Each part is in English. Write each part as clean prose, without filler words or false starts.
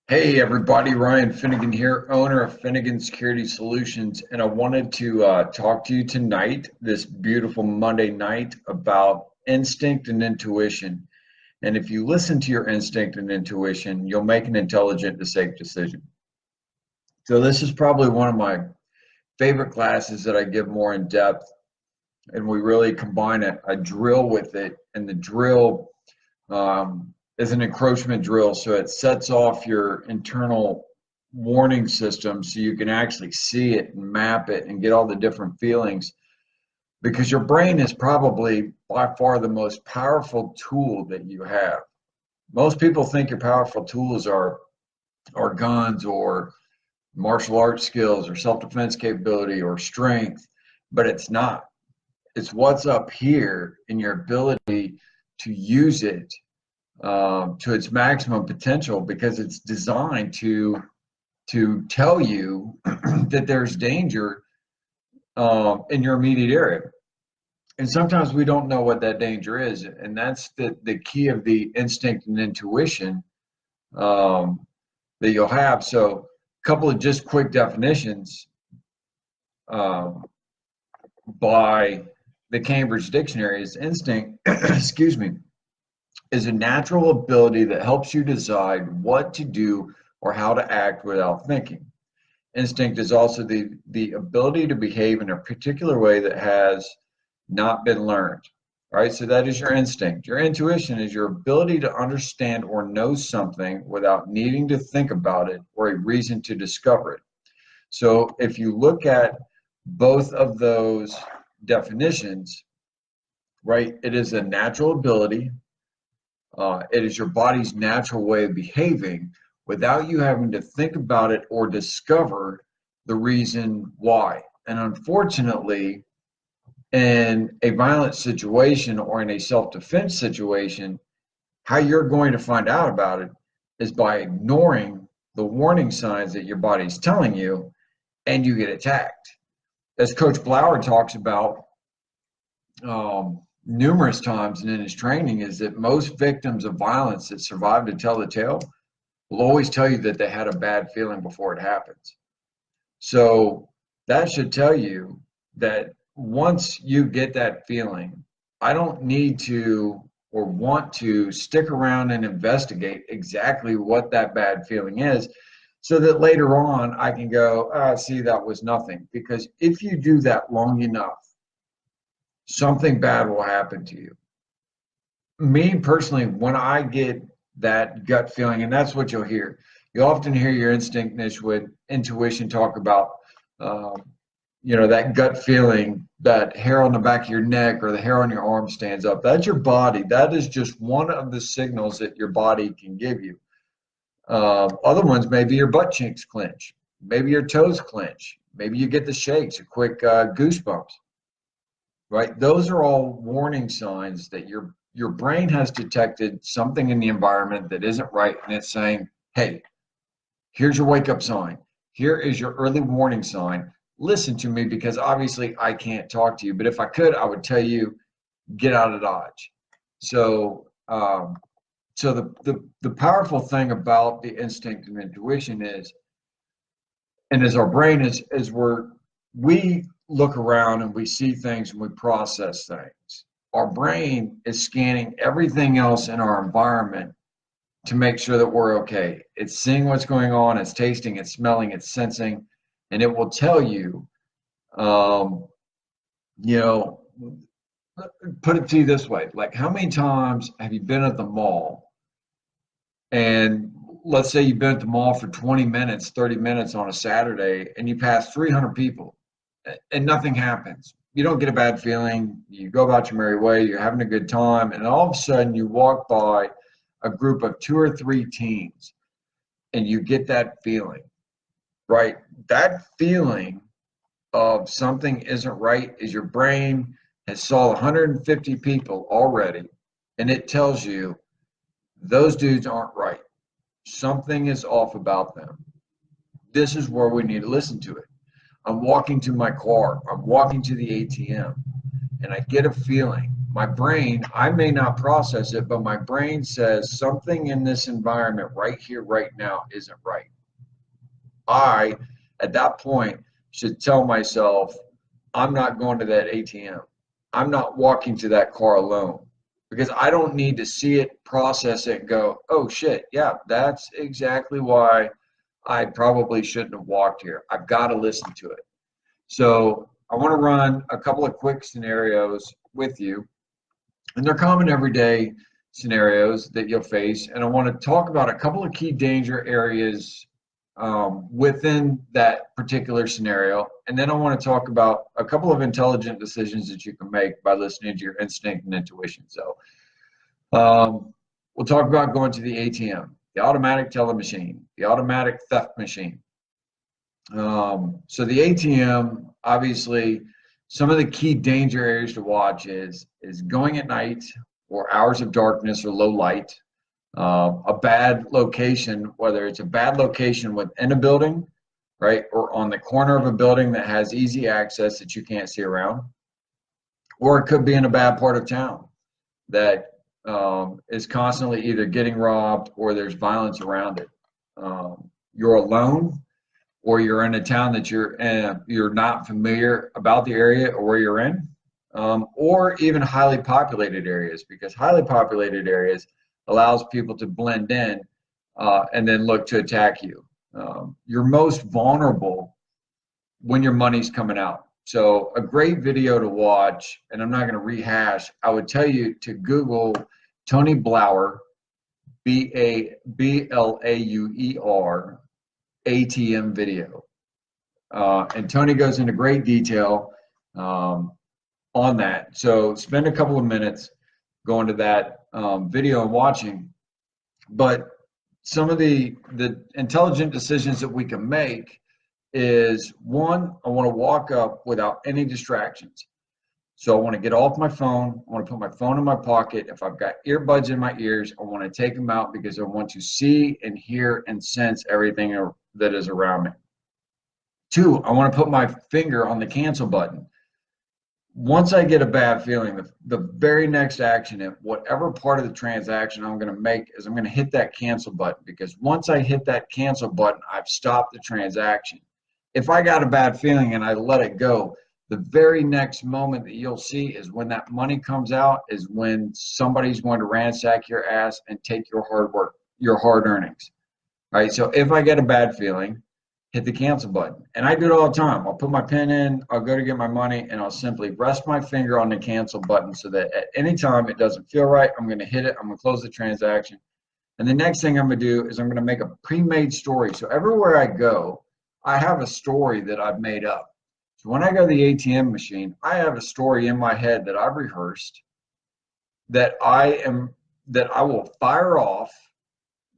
Hey everybody, Ryan Finnegan here, owner of Finnegan Security Solutions, and I wanted to talk to you tonight, this beautiful Monday night, about instinct and intuition. And if you listen to your instinct and intuition, you'll make an intelligent and safe decision. So this is probably one of my favorite classes that I give more in depth, and we really combine a drill with it, and the drill is an encroachment drill, so it sets off your internal warning system so you can actually see it and map it and get all the different feelings, because your brain is probably by far the most powerful tool that you have. Most people think your powerful tools are guns or martial arts skills or self-defense capability or strength, but it's not. It's what's up here in your ability to use it to its maximum potential, because it's designed to tell you that there's danger in your immediate area. And sometimes we don't know what that danger is, and that's the key of the instinct and intuition that you'll have. So a couple of just quick definitions by the Cambridge Dictionary is instinct, excuse me, is a natural ability that helps you decide what to do or how to act without thinking. Instinct is also the ability to behave in a particular way that has not been learned. All right, so that is your instinct. Your intuition is your ability to understand or know something without needing to think about it or a reason to discover it. So if you look at both of those definitions, right, it is a natural ability. It is your body's natural way of behaving without you having to think about it or discover the reason why. And unfortunately, in a violent situation or in a self-defense situation, how you're going to find out about it is by ignoring the warning signs that your body's telling you, and you get attacked. As Coach Blauer talks about numerous times and in his training, is that most victims of violence that survive to tell the tale will always tell you that they had a bad feeling before it happens. So that should tell you that once you get that feeling, I don't need to or want to stick around and investigate exactly what that bad feeling is, so that later on I can go, see, that was nothing. Because if you do that long enough, something bad will happen to you. Me personally, when I get that gut feeling, and that's what you'll hear, you often hear your instinct with intuition talk about, that gut feeling, that hair on the back of your neck or the hair on your arm stands up. That's your body. That is just one of the signals that your body can give you. Other ones, maybe your butt cheeks clench, maybe your toes clench, maybe you get the shakes, a quick goosebumps. Right? Those are all warning signs that your brain has detected something in the environment that isn't right, and it's saying, hey, here's your wake up sign. Here is your early warning sign. Listen to me, because obviously I can't talk to you, but if I could, I would tell you, get out of Dodge. So the powerful thing about the instinct and intuition is, and as our brain is we look around and we see things and we process things. Our brain is scanning everything else in our environment to make sure that we're okay. It's seeing what's going on, it's tasting, it's smelling, it's sensing, and it will tell you, put it to you this way, like, how many times have you been at the mall, and let's say you've been at the mall for 20 minutes, 30 minutes on a Saturday, and you pass 300 people and nothing happens. You don't get a bad feeling. You go about your merry way. You're having a good time. And all of a sudden you walk by a group of 2 or 3 teens and you get that feeling, right? That feeling of something isn't right is your brain has saw 150 people already, and it tells you those dudes aren't right. Something is off about them. This is where we need to listen to it. I'm walking to my car, I'm walking to the ATM, and I get a feeling. my brain, I may not process it, but my brain says something in this environment right here, right now isn't right. I, at that point, should tell myself, I'm not going to that ATM. I'm not walking to that car alone because I don't need to see it, process it, and go, oh shit, yeah, that's exactly why I probably shouldn't have walked here. I've got to listen to it. So I want to run a couple of quick scenarios with you, and they're common everyday scenarios that you'll face. And I want to talk about a couple of key danger areas within that particular scenario. And then I want to talk about a couple of intelligent decisions that you can make by listening to your instinct and intuition. So we'll talk about going to the ATM, the automatic teller machine, the automatic theft machine. So the ATM, obviously, some of the key danger areas to watch is going at night or hours of darkness or low light. A bad location, whether it's a bad location within a building, right, or on the corner of a building that has easy access that you can't see around, or it could be in a bad part of town that is constantly either getting robbed or there's violence around it. You're alone, or you're in a town that you're not familiar about the area or where you're in, or even highly populated areas, because highly populated areas allows people to blend in and then look to attack you. You're most vulnerable when your money's coming out. So a great video to watch, and I'm not going to rehash, I would tell you to Google Tony Blauer, Blauer, ATM video. And Tony goes into great detail on that. So spend a couple of minutes going to that video and watching. But some of the intelligent decisions that we can make is, one, I want to walk up without any distractions. So I want to get off my phone. I want to put my phone in my pocket. If I've got earbuds in my ears, I want to take them out because I want to see and hear and sense everything that is around me. Two, I want to put my finger on the cancel button. Once I get a bad feeling, the very next action in whatever part of the transaction I'm going to make is I'm going to hit that cancel button, because once I hit that cancel button, I've stopped the transaction. If I got a bad feeling and I let it go, the very next moment that you'll see is when that money comes out, is when somebody's going to ransack your ass and take your hard work, your hard earnings. All right, so if I get a bad feeling, hit the cancel button. And I do it all the time. I'll put my pin in, I'll go to get my money, and I'll simply rest my finger on the cancel button so that at any time it doesn't feel right, I'm going to hit it, I'm going to close the transaction. And the next thing I'm going to do is I'm going to make a pre-made story. So everywhere I go, I have a story that I've made up. So when I go to the ATM machine, I have a story in my head that I've rehearsed that I will fire off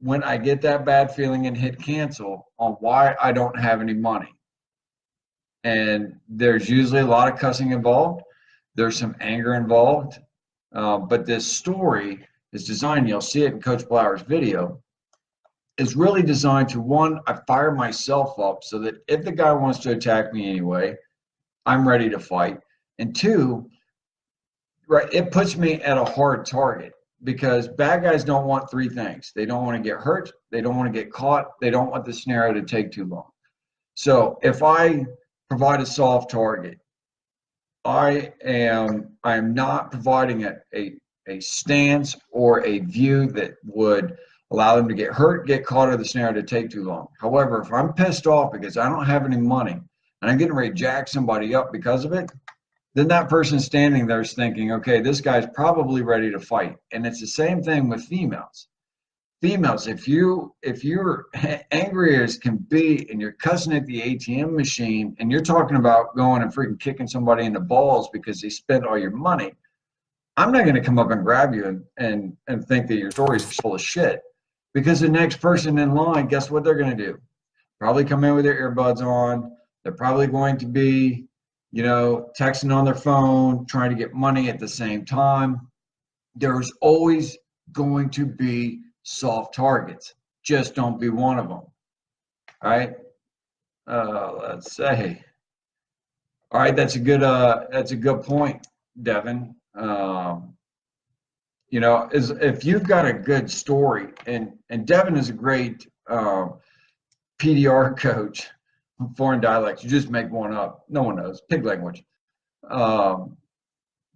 when I get that bad feeling and hit cancel on why I don't have any money. And there's usually a lot of cussing involved. There's some anger involved. But this story is designed, you'll see it in Coach Blauer's video, is really designed to, one, I fire myself up so that if the guy wants to attack me anyway, I'm ready to fight. And two, right, it puts me at a hard target. Because bad guys don't want three things. They don't want to get hurt, they don't want to get caught, they don't want the scenario to take too long. So if I provide a soft target, I am not providing a stance or a view that would allow them to get hurt, get caught, or the scenario to take too long. However, if I'm pissed off because I don't have any money and I'm getting ready to jack somebody up because of it, then that person standing there is thinking, okay, this guy's probably ready to fight. And it's the same thing with females. Females, if you're angry as can be and you're cussing at the ATM machine and you're talking about going and freaking kicking somebody in the balls because they spent all your money, I'm not going to come up and grab you and think that your story is full of shit. Because the next person in line, guess what they're going to do? Probably come in with their earbuds on. They're probably going to be, texting on their phone, trying to get money at the same time. There's always going to be soft targets. Just don't be one of them. All right. Let's say. All right, that's a good point, Devin. You know, is if you've got a good story, and Devin is a great PDR coach, foreign dialects. You just make one up. No one knows pig language. Um,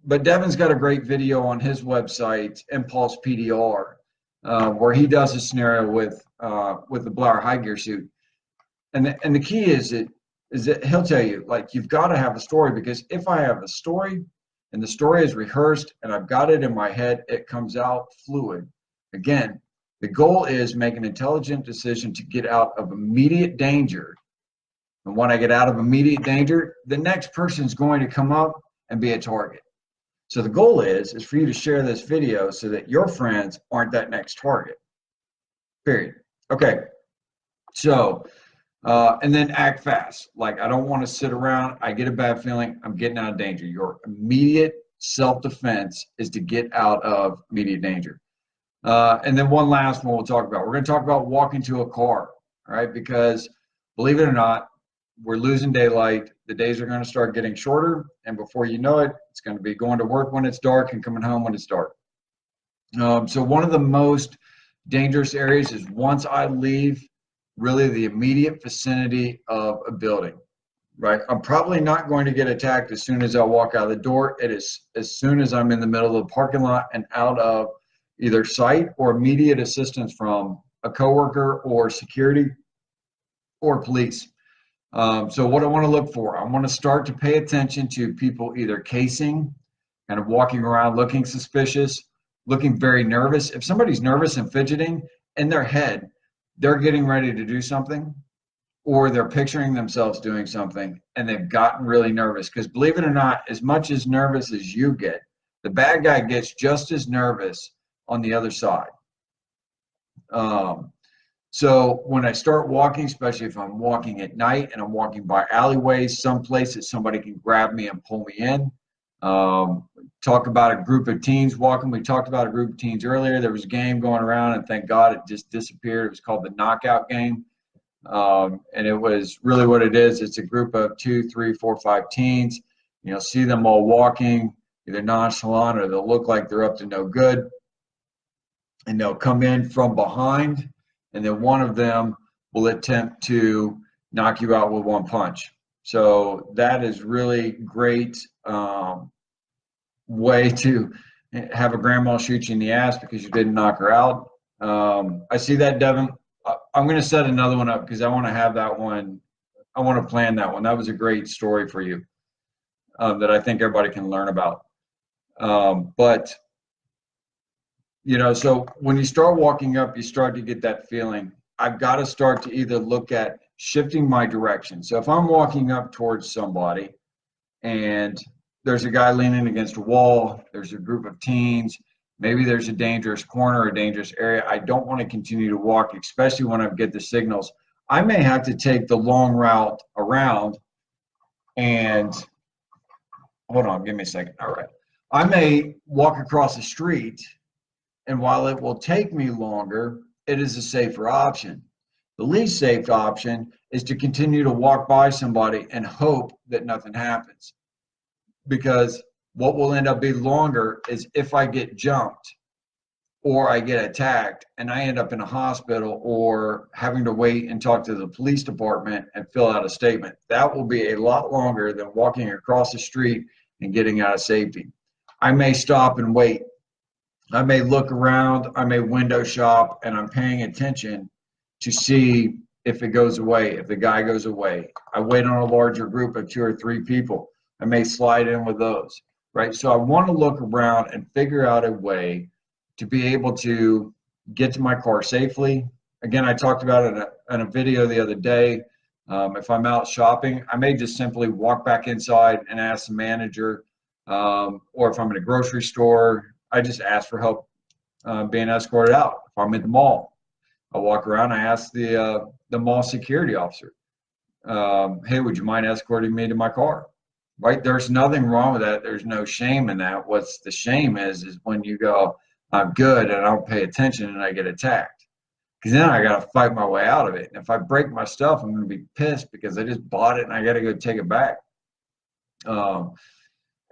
but Devin's got a great video on his website, Impulse PDR, where he does a scenario with the blower high gear suit. And the key is that he'll tell you, like, you've got to have a story, because if I have a story and the story is rehearsed and I've got it in my head, it comes out fluid. Again, the goal is make an intelligent decision to get out of immediate danger. And when I get out of immediate danger, the next person's going to come up and be a target. So the goal is for you to share this video so that your friends aren't that next target. Period. Okay. So, and then act fast. Like, I don't want to sit around. I get a bad feeling. I'm getting out of danger. Your immediate self-defense is to get out of immediate danger. And then one last one we'll talk about. We're going to talk about walking to a car, all right? Because believe it or not, we're losing daylight. The days are going to start getting shorter, and before you know it, it's going to be going to work when it's dark and coming home when it's dark. So one of the most dangerous areas is once I leave really the immediate vicinity of a building, right? I'm probably not going to get attacked as soon as I walk out of the door. It is as soon as I'm in the middle of the parking lot and out of either sight or immediate assistance from a coworker or security or police. So what I want to look for, I want to start to pay attention to people either casing, kind of walking around looking suspicious, looking very nervous. If somebody's nervous and fidgeting in their head, they're getting ready to do something, or they're picturing themselves doing something and they've gotten really nervous. Because believe it or not, as much as nervous as you get, the bad guy gets just as nervous on the other side. So when I start walking, especially if I'm walking at night and I'm walking by alleyways, some places somebody can grab me and pull me in. Talk about a group of teens walking. We talked about a group of teens earlier. There was a game going around, and thank God it just disappeared. It was called the knockout game. And it was really what it is. It's a group of 2, 3, 4, 5 teens. You'll see them all walking, either nonchalant or they'll look like they're up to no good. And they'll come in from behind, and then one of them will attempt to knock you out with one punch. So that is really great way to have a grandma shoot you in the ass because you didn't knock her out. I see that, Devin. I'm going to set another one up because I want to have that one. I want to plan that one. That was a great story for you that I think everybody can learn about. But you know, so when you start walking up, you start to get that feeling. I've got to start to either look at shifting my direction. So if I'm walking up towards somebody and there's a guy leaning against a wall, there's a group of teens, maybe there's a dangerous corner, a dangerous area, I don't want to continue to walk, especially when I get the signals. I may have to take the long route around and, hold on, give me a second. All right. I may walk across the street, and while it will take me longer, it is a safer option. The least safe option is to continue to walk by somebody and hope that nothing happens. Because what will end up being longer is if I get jumped or I get attacked and I end up in a hospital or having to wait and talk to the police department and fill out a statement. That will be a lot longer than walking across the street and getting out of safety. I may stop and wait. I may look around, I may window shop, and I'm paying attention to see if it goes away, if the guy goes away. I wait on a larger group of 2 or 3 people. I may slide in with those, right? So I want to look around and figure out a way to be able to get to my car safely. Again, I talked about it in a video the other day. If I'm out shopping, I may just simply walk back inside and ask the manager, or if I'm in a grocery store, I just ask for help being escorted out. If I'm at the mall, I walk around, I ask the mall security officer, hey, would you mind escorting me to my car? Right? There's nothing wrong with that. There's no shame in that. What's the shame is when you go, I'm good, and I don't pay attention and I get attacked. Because then I got to fight my way out of it. And if I break my stuff, I'm going to be pissed because I just bought it and I got to go take it back.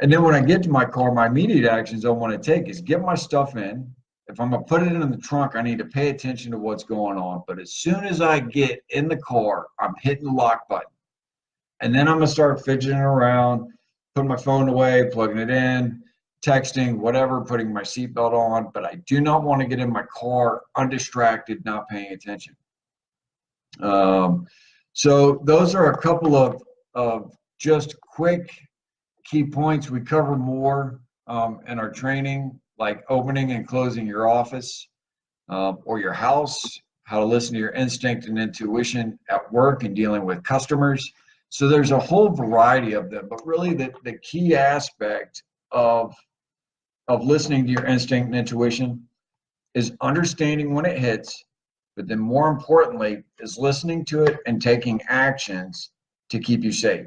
And then when I get to my car, my immediate actions I want to take is get my stuff in. If I'm going to put it in the trunk, I need to pay attention to what's going on. But as soon as I get in the car, I'm hitting the lock button. And then I'm going to start fidgeting around, putting my phone away, plugging it in, texting, whatever, putting my seatbelt on. But I do not want to get in my car undistracted, not paying attention. So those are a couple of just quick key points. We cover more in our training, like opening and closing your office or your house, how to listen to your instinct and intuition at work and dealing with customers. So there's a whole variety of them, but really the key aspect of listening to your instinct and intuition is understanding when it hits, but then more importantly is listening to it and taking actions to keep you safe.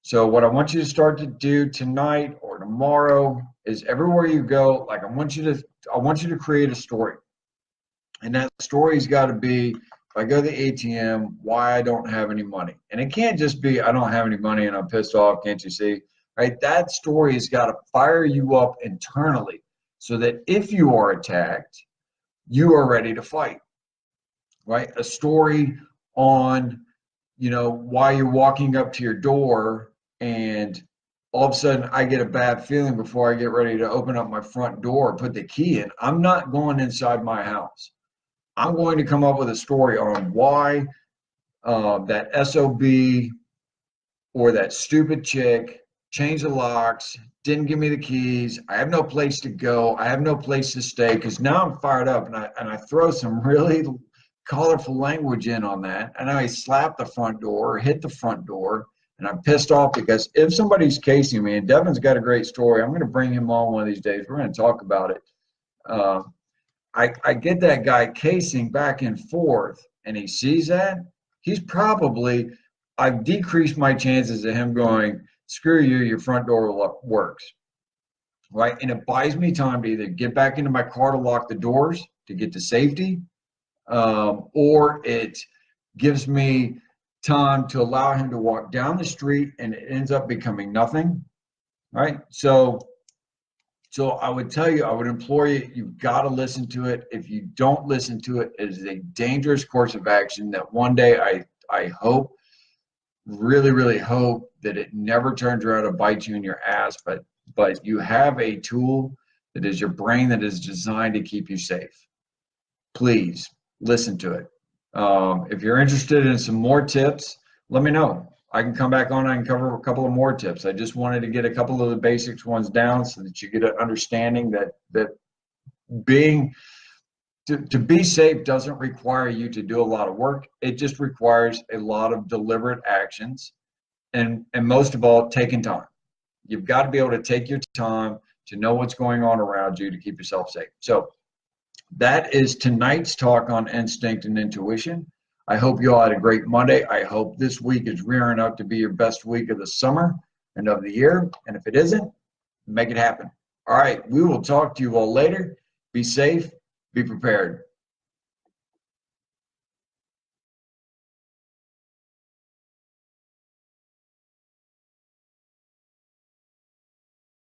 So what I want you to start to do tonight or tomorrow is everywhere you go, like I want you to create a story. And that story's got to be, if I go to the ATM, why I don't have any money. And it can't just be I don't have any money and I'm pissed off, can't you see? Right? That story has got to fire you up internally so that if you are attacked, you are ready to fight. Right? A story on, why you're walking up to your door and all of a sudden I get a bad feeling before I get ready to open up my front door, put the key in. I'm not going inside my house. I'm going to come up with a story on why that SOB or that stupid chick changed the locks, didn't give me the keys. I have no place to go. I have no place to stay because now I'm fired up and I throw some really colorful language in on that. And I slap the front door, hit the front door, and I'm pissed off because if somebody's casing me, and Devin's got a great story, I'm going to bring him on one of these days. We're going to talk about it. I get that guy casing back and forth, and he sees that. I've decreased my chances of him going, screw you, your front door works. Right? And it buys me time to either get back into my car to lock the doors to get to safety, or it gives me time to allow him to walk down the street and it ends up becoming nothing. Right? So I would tell you, I would implore you, you've got to listen to it. If you don't listen to it, it is a dangerous course of action that one day I hope, really, really hope that it never turns around to bite you in your ass, but you have a tool that is your brain that is designed to keep you safe. Please listen to it. If you're interested in some more tips, let me know. I can come back on. I can cover a couple of more tips. I just wanted to get a couple of the basics ones down so that you get an understanding that to be safe doesn't require you to do a lot of work. It just requires a lot of deliberate actions and most of all, taking time. You've got to be able to take your time to know what's going on around you to keep yourself safe. So that is tonight's talk on instinct and intuition. I hope you all had a great Monday. I hope this week is rearing up to be your best week of the summer and of the year. And if it isn't, make it happen. All right, we will talk to you all later. Be safe, be prepared.